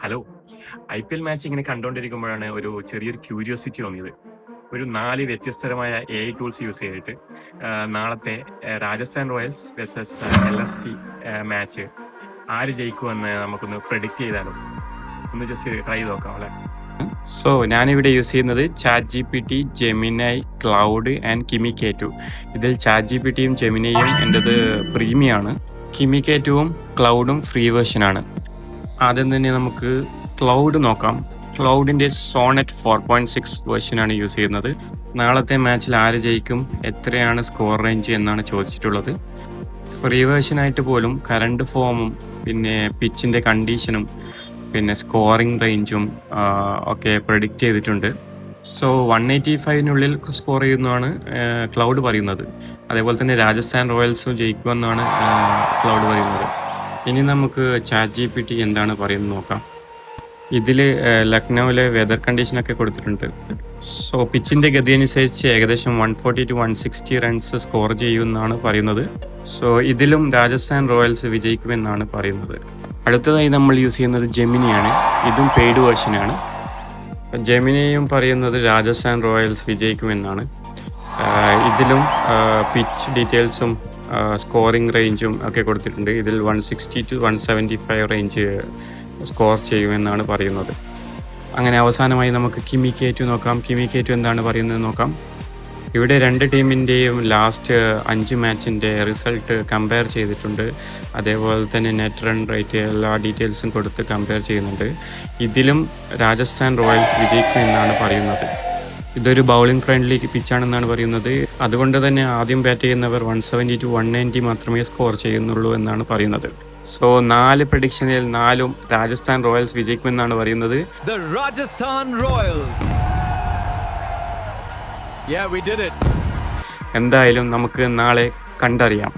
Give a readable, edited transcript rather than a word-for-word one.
Hello. IPL match ഇങ്ങനെ കണ്ടോണ്ടിരിക്കുമ്പോഴാണ് ഒരു ചെറിയൊരു ക്യൂരിയോസിറ്റി തോന്നിയത്. ഒരു 4 വ്യത്യസ്തരമായ AI ടൂൾസ് യൂസ് ചെയ്തിട്ട് നാളത്തെ Rajasthan Royals versus LSG match ആര് ജയിക്കുമെന്ന് നമുക്കൊന്ന് പ്രെഡിക്റ്റ് ചെയ്താലോ? ഒന്ന് ജസ്റ്റ് ട്രൈ ചെയ്ത് നോക്കാം അല്ലേ? സോ ഞാനിവിടെ യൂസ് ചെയ്യുന്നത് ChatGPT, Gemini, cloud and Kimi K2. ഇതിൽ ChatGPTയും Geminiയും എൻ്റെത് പ്രീമിയാണ്. Kimi K2വും ക്ലൗഡും free വേർഷനാണ്. ആദ്യം തന്നെ നമുക്ക് ക്ലൗഡ് നോക്കാം. ക്ലൗഡിൻ്റെ സോണറ്റ് 4.6 വേർഷനാണ് യൂസ് ചെയ്യുന്നത്. നാളത്തെ മാച്ചിൽ ആര് ജയിക്കും, എത്രയാണ് സ്കോർ റേഞ്ച് എന്നാണ് ചോദിച്ചിട്ടുള്ളത്. ഫ്രീ വേർഷനായിട്ട് പോലും കറണ്ട് ഫോമും പിന്നെ പിച്ചിൻ്റെ കണ്ടീഷനും പിന്നെ സ്കോറിംഗ് റേഞ്ചും ഒക്കെ പ്രെഡിക്റ്റ് ചെയ്തിട്ടുണ്ട്. സോ 185-നുള്ളിൽ സ്കോർ ചെയ്യുന്നതാണ് ക്ലൗഡ് പറയുന്നത്. അതേപോലെ തന്നെ രാജസ്ഥാൻ റോയൽസും ജയിക്കുമെന്നാണ് ക്ലൗഡ് പറയുന്നത്. ഇനി നമുക്ക് ChatGPT എന്താണ് പറയുന്നത് നോക്കാം. ഇതിൽ ലക്നൗവിലെ വെതർ കണ്ടീഷനൊക്കെ കൊടുത്തിട്ടുണ്ട്. സോ പിച്ചിൻ്റെ ഗതി അനുസരിച്ച് ഏകദേശം 140 to 160 റൺസ് സ്കോർ ചെയ്യുമെന്നാണ് പറയുന്നത്. സോ ഇതിലും രാജസ്ഥാൻ റോയൽസ് വിജയിക്കുമെന്നാണ് പറയുന്നത്. അടുത്തതായി നമ്മൾ യൂസ് ചെയ്യുന്നത് ജെമിനിയാണ്. ഇതും പെയ്ഡ് വേർഷനാണ്. ജെമിനിയും പറയുന്നത് രാജസ്ഥാൻ റോയൽസ് വിജയിക്കുമെന്നാണ്. ഇതിലും പിച്ച് ഡീറ്റെയിൽസും സ്കോറിംഗ് റേഞ്ചും ഒക്കെ കൊടുത്തിട്ടുണ്ട്. ഇതിൽ 160 to 175 റേഞ്ച് സ്കോർ ചെയ്യുമെന്നാണ് പറയുന്നത്. അങ്ങനെ അവസാനമായി നമുക്ക് Kimi K2 നോക്കാം. Kimi K2 എന്താണ് പറയുന്നത് നോക്കാം. ഇവിടെ രണ്ട് ടീമിൻ്റെയും ലാസ്റ്റ് 5 മാച്ചിൻ്റെ റിസൾട്ട് കമ്പയർ ചെയ്തിട്ടുണ്ട്. അതേപോലെ തന്നെ നെറ്റ് റൺ റേറ്റ് എല്ലാ ഡീറ്റെയിൽസും കൊടുത്ത് കമ്പയർ ചെയ്യുന്നുണ്ട്. ഇതിലും രാജസ്ഥാൻ റോയൽസ് വിജയിക്കുമെന്നാണ് പറയുന്നത്. ഇതൊരു ബൗളിംഗ് ഫ്രണ്ട്ലി പിച്ചാണെന്നാണ് പറയുന്നത്. അതുകൊണ്ട് തന്നെ ആദ്യം ബാറ്റ് ചെയ്യുന്നവർ 170 to 190 മാത്രമേ സ്കോർ ചെയ്യുന്നുള്ളൂ എന്നാണ് പറയുന്നത്. സോ 4 പ്രഡിക്ഷനിൽ 4ഉം രാജസ്ഥാൻ റോയൽസ് വിജയിക്കുമെന്നാണ് പറയുന്നത്. The Rajasthan Royals. Yeah, we did it. എന്തായാലും നമുക്ക് നാളെ കണ്ടറിയാം.